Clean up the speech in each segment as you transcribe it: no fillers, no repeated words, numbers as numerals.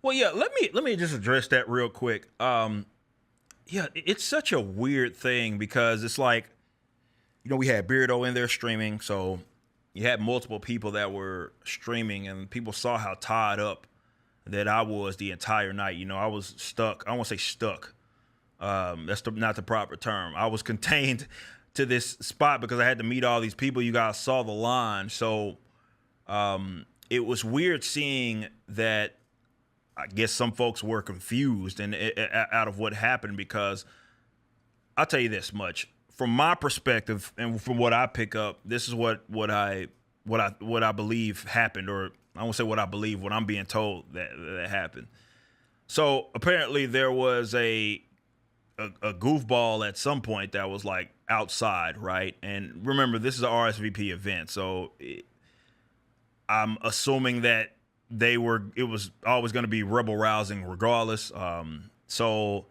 Well, yeah, let me just address that real quick. Yeah, it's such a weird thing because it's like, we had Beardo in there streaming, so you had multiple people that were streaming, and people saw how tied up that I was the entire night. I was stuck. I won't say stuck. Not the proper term. I was contained to this spot because I had to meet all these people. You guys saw the line, so it was weird seeing that. I guess some folks were confused and out of what happened, because I'll tell you this much from my perspective and from what I pick up. This is what I believe happened, or I won't say what I believe, what I'm being told that happened. So apparently there was a goofball at some point that was like outside, right? And remember, this is an RSVP event, so I'm assuming that it was always going to be rebel rousing regardless. So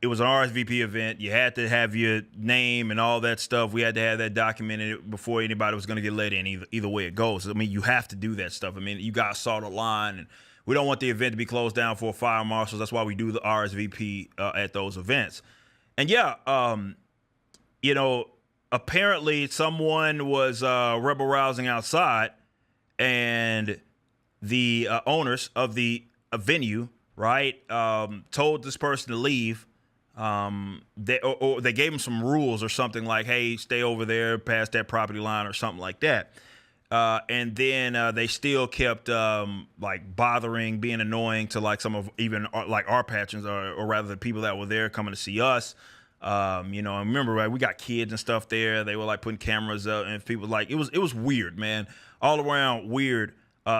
it was an RSVP event. You had to have your name and all that stuff. We had to have that documented before anybody was going to get let in, either way it goes. I mean, you have to do that stuff. I mean, you guys saw the line, and we don't want the event to be closed down for fire marshals. That's why we do the RSVP at those events. And yeah, apparently someone was rebel rousing outside, and the owners of the venue, right, told this person to leave. They gave him some rules or something like, hey, stay over there past that property line or something like that. And then they still kept like bothering, being annoying to like some of even like our patrons, or rather the people that were there coming to see us. And remember, right, we got kids and stuff there. They were like putting cameras up, and people like, it was weird, man, all around weird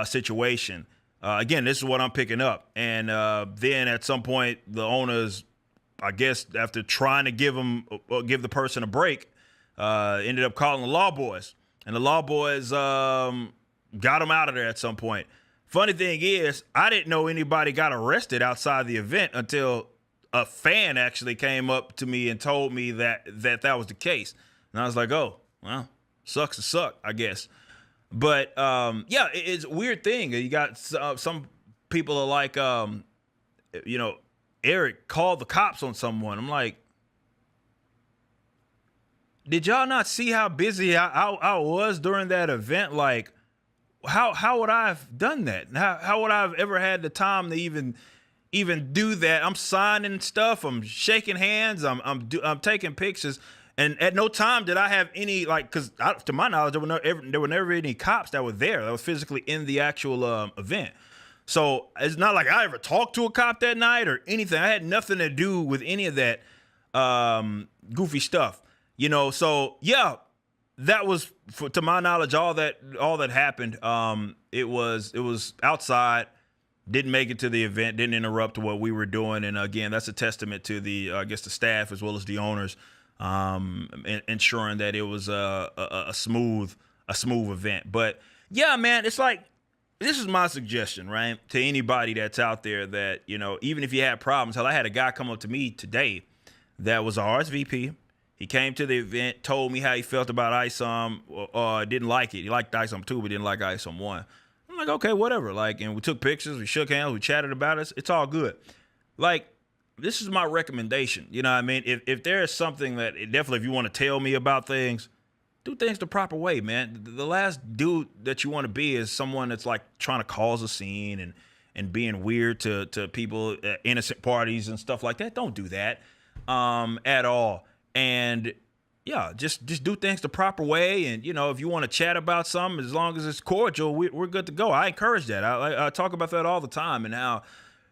situation. Again, this is what I'm picking up. And then at some point, the owners, I guess, after trying to give the person a break, ended up calling the law boys. And the law boys got him out of there at some point. Funny thing is, I didn't know anybody got arrested outside the event until a fan actually came up to me and told me that was the case. And I was like, oh, well, sucks to suck, I guess. But, yeah, it's a weird thing. You got some people are like, Eric called the cops on someone. I'm like, did y'all not see how busy I was during that event? Like, how would I have done that? How would I have ever had the time to even do that? I'm signing stuff. I'm shaking hands. I'm taking pictures. And at no time did I have any, like, because to my knowledge, there were never any cops that were there that was physically in the actual event. So it's not like I ever talked to a cop that night or anything. I had nothing to do with any of that goofy stuff, So yeah, that was, to my knowledge, all that happened. It was outside. Didn't make it to the event. Didn't interrupt what we were doing. And again, that's a testament to the staff as well as the owners. Ensuring that it was a smooth event. But yeah, man, it's like, this is my suggestion, right, to anybody that's out there that, even if you had problems. Hell, I had a guy come up to me today that was a RSVP. He came to the event, told me how he felt about ISOM, didn't like it. He liked ISOM 2, but didn't like ISOM 1. I'm like, okay, whatever. Like, and we took pictures, we shook hands, we chatted about it. It's all good. Like, this is my recommendation. You know what I mean? If there is something that, definitely, if you want to tell me about things, do things the proper way, man. The last dude that you want to be is someone that's like trying to cause a scene and being weird to people, innocent parties and stuff like that. Don't do that at all. And yeah, just do things the proper way. And, if you want to chat about something, as long as it's cordial, we're good to go. I encourage that. I talk about that all the time, and how,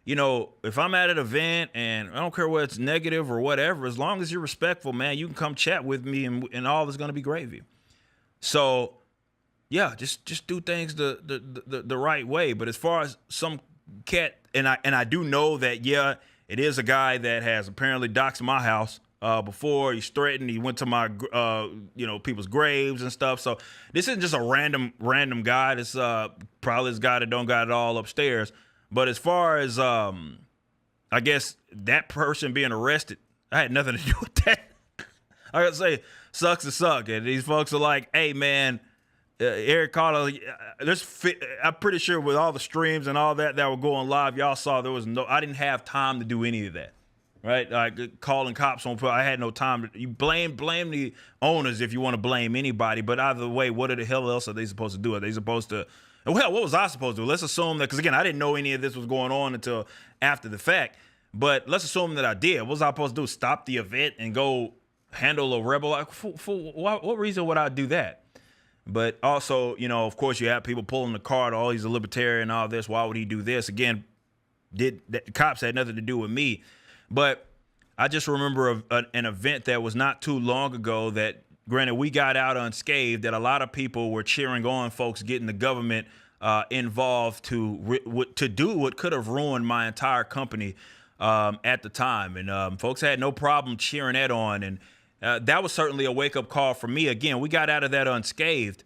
if I'm at an event and I don't care whether it's negative or whatever, as long as you're respectful, man, you can come chat with me, and all is going to be gravy. So, yeah, just do things the right way. But as far as some cat, and I do know that, yeah, it is a guy that has apparently doxed my house before. He's threatened. He went to my people's graves and stuff. So this isn't just a random guy. This probably this guy that don't got it all upstairs. But as far as, I guess, that person being arrested, I had nothing to do with that. I got to say, sucks to suck. And these folks are like, hey, man, Eric Carter, I'm pretty sure with all the streams and all that were going live, y'all saw there was I didn't have time to do any of that, right? Like calling cops on, I had no time. You blame the owners if you want to blame anybody, but either way, what the hell else are they supposed to do? Are they supposed to, well, what was I supposed to do? Let's assume that, because again, I didn't know any of this was going on until after the fact, but let's assume that I did. What was I supposed to do? Stop the event and go handle a rebel? Like, for what reason would I do that? But also, of course, you have people pulling the card. Oh, he's a libertarian, all this. Why would he do this? Again, the cops had nothing to do with me. But I just remember an event that was not too long ago that, granted, we got out unscathed, that a lot of people were cheering on folks getting the government involved to do what could have ruined my entire company at the time. And folks had no problem cheering that on. And that was certainly a wake-up call for me. Again, we got out of that unscathed,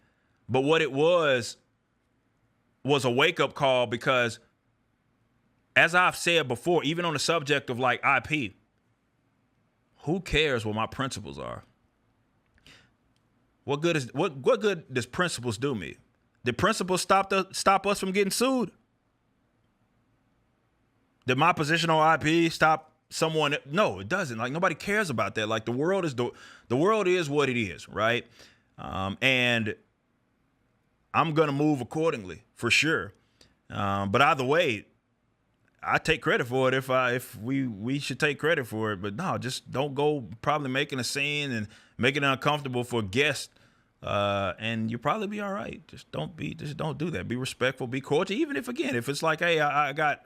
but what it was a wake-up call because, as I've said before, even on the subject of like IP, who cares what my principles are? What good does principles do me? Did principles stop us from getting sued? Did my position on IP stop someone? No, it doesn't. Like, nobody cares about that. Like, the world is what it is, right? And I'm gonna move accordingly for sure. But either way, I take credit for it if we should take credit for it. But no, just don't go probably making a scene and making it uncomfortable for guests. And you'll probably be all right. Just don't do that. Be respectful, be cordial. Even if it's like, hey, I got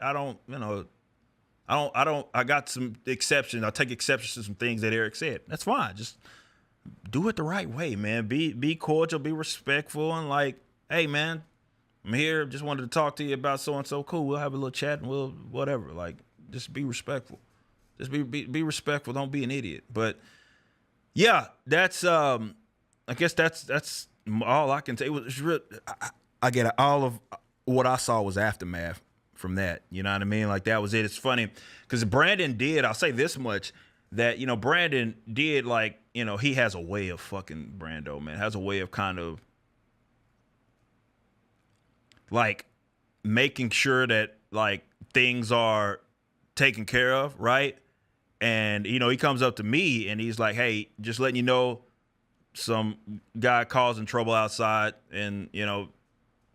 some exceptions. I'll take exceptions to some things that Eric said. That's fine. Just do it the right way, man. Be cordial, be respectful, and like, hey, man, I'm here. Just wanted to talk to you about so-and-so. Cool. We'll have a little chat and we'll whatever. Like, just be respectful. Just be respectful. Don't be an idiot. But yeah, that's I guess that's all I can say. It was real. I get all of what I saw was aftermath from that. You know what I mean? Like, that was it. It's funny because Brandon did, I'll say this much, that, Brandon did, like, he has a way of fucking, Brando, man, has a way of kind of like making sure that like things are taken care of, right? And, he comes up to me and he's like, hey, just letting you know, some guy causing trouble outside and,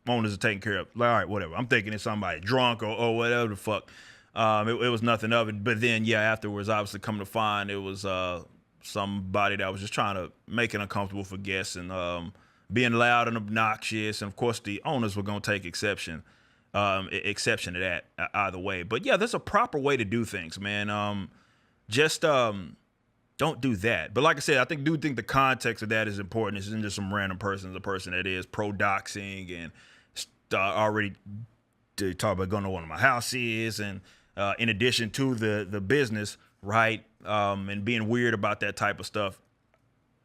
owners are taken care of. Like, all right, whatever. I'm thinking it's somebody drunk or whatever the fuck. It was nothing of it. But then, yeah, afterwards, obviously, come to find it was somebody that was just trying to make it uncomfortable for guests and being loud and obnoxious. And, of course, the owners were going to take exception to that either way. But, yeah, there's a proper way to do things, man. Don't do that. But like I said, I think the context of that is important. This isn't just some random person. It's a person that is pro-doxing and already talk about going to one of my houses and in addition to the business, right, and being weird about that type of stuff.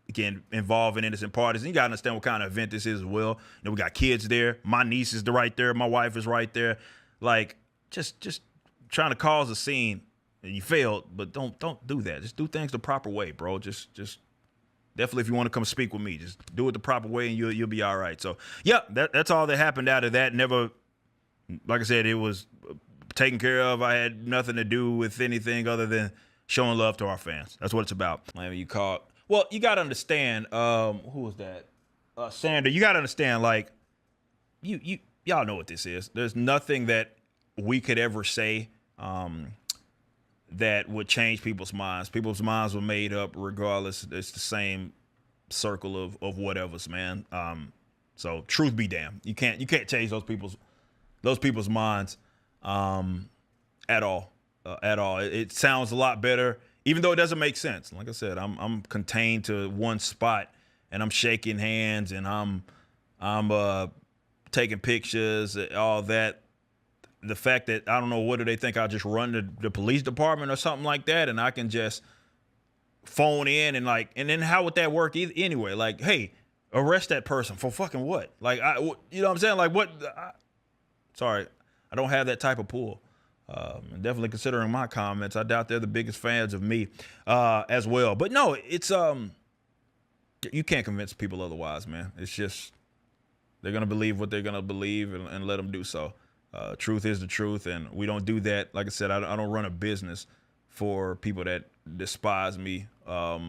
Again, involving innocent parties. And you got to understand what kind of event this is as well. We got kids there. My niece is right there. My wife is right there. Like, just trying to cause a scene. And you failed, but don't do that. Just do things the proper way, bro. Just definitely, if you want to come speak with me, just do it the proper way, and you'll be all right. So, yeah, that's all that happened out of that. Never, like I said, it was taken care of. I had nothing to do with anything other than showing love to our fans. That's what it's about. Maybe you called. Well, you got to understand. Who was that? Sander. You got to understand. Like, y'all know what this is. There's nothing that we could ever say. That would change people's minds. People's minds were made up regardless. It's the same circle of whatever's, man. So truth be damned, you can't change those people's minds at all. It sounds a lot better, even though it doesn't make sense. Like I said, I'm contained to one spot and I'm shaking hands and I'm taking pictures, all that. The fact that, I don't know, what do they think? I'll just run the police department or something like that, and I can just phone in and then how would that work anyway? Like, hey, arrest that person for fucking what? Like, you know what I'm saying? Like, what? Sorry, I don't have that type of pull. Definitely considering my comments, I doubt they're the biggest fans of me as well. But no, it's you can't convince people otherwise, man. It's just They're gonna believe what they're gonna believe, and let them do so. Truth is the truth, and we don't do that. Like I said, I don't run a business for people that despise me. I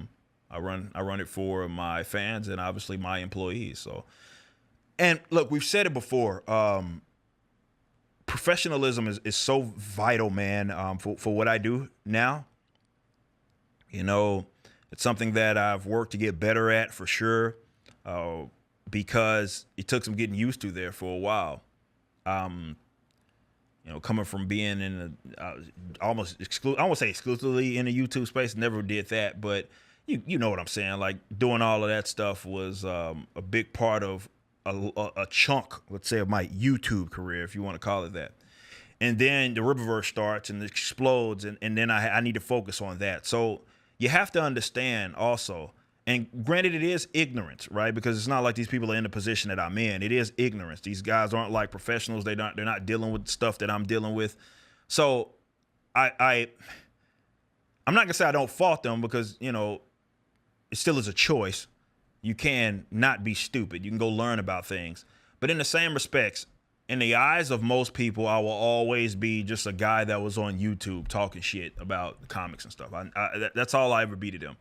run it for my fans and obviously my employees. So, and look, we've said it before. Professionalism is so vital, man, for what I do now. You know, it's something that I've worked to get better at for sure, because it took some getting used to there for a while. You know, coming from being in almost I won't say exclusively in the YouTube space, never did that, but you know what I'm saying. Like doing all of that stuff was a big part of a chunk, let's say, of my YouTube career, if you want to call it that. And then the Riververse starts and it explodes, and then I need to focus on that. So you have to understand also, and granted it is ignorance, right? Because it's not like these people are in the position that I'm in. It is ignorance. These guys aren't like professionals. They're not dealing with stuff that I'm dealing with. So I'm not gonna say I don't fault them, because, you know, it still is a choice. You can not be stupid. You can go learn about things. But in the same respects, in the eyes of most people, I will always be just a guy that was on YouTube talking shit about comics and stuff. That's all I ever be to them.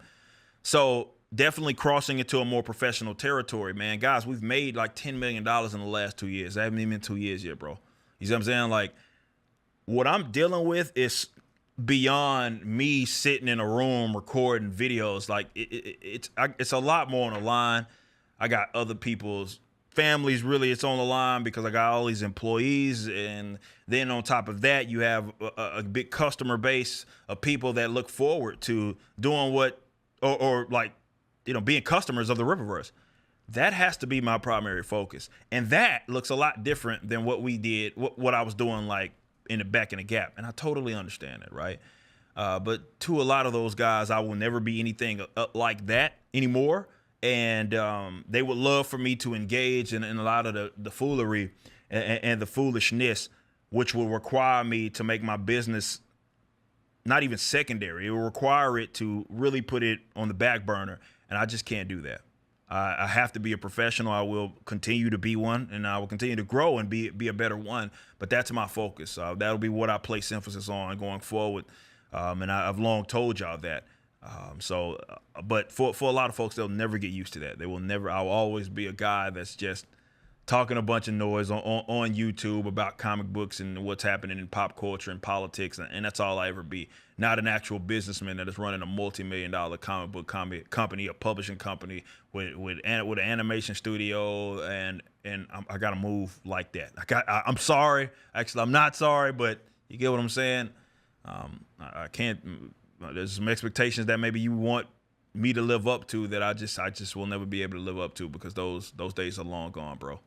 So definitely crossing into a more professional territory, man. Guys, we've made like $10 million in the last 2 years. I haven't even been 2 years yet, bro. You see what I'm saying? Like, what I'm dealing with is beyond me sitting in a room recording videos. Like, it's a lot more on the line. I got other people's families, really, it's on the line, because I got all these employees, and then on top of that, you have a big customer base of people that look forward to doing what, or like, you know, being customers of the Riververse. That has to be my primary focus, and that looks a lot different than what we did, what I was doing like in the back in the gap, and I totally understand it, right? But to a lot of those guys, I will never be anything like that anymore. And they would love for me to engage in a lot of the foolery and the foolishness, which will require me to make my business not even secondary. It will require it to really put it on the back burner, and I just can't do that. I have to be a professional. I will continue to be one, and I will continue to grow and be a better one. But that's my focus. That'll be what I place emphasis on going forward. And I've long told y'all that. But for a lot of folks, they'll never get used to that. They will never. I'll always be a guy that's just talking a bunch of noise on YouTube about comic books and what's happening in pop culture and politics, and that's all I ever be. Not an actual businessman that is running a multi-million-dollar comic book company, a publishing company with an animation studio, and I got to move like that. I'm sorry. Actually, I'm not sorry, but you get what I'm saying. I can't. There's some expectations that maybe you want me to live up to that I just will never be able to live up to, because those days are long gone, bro.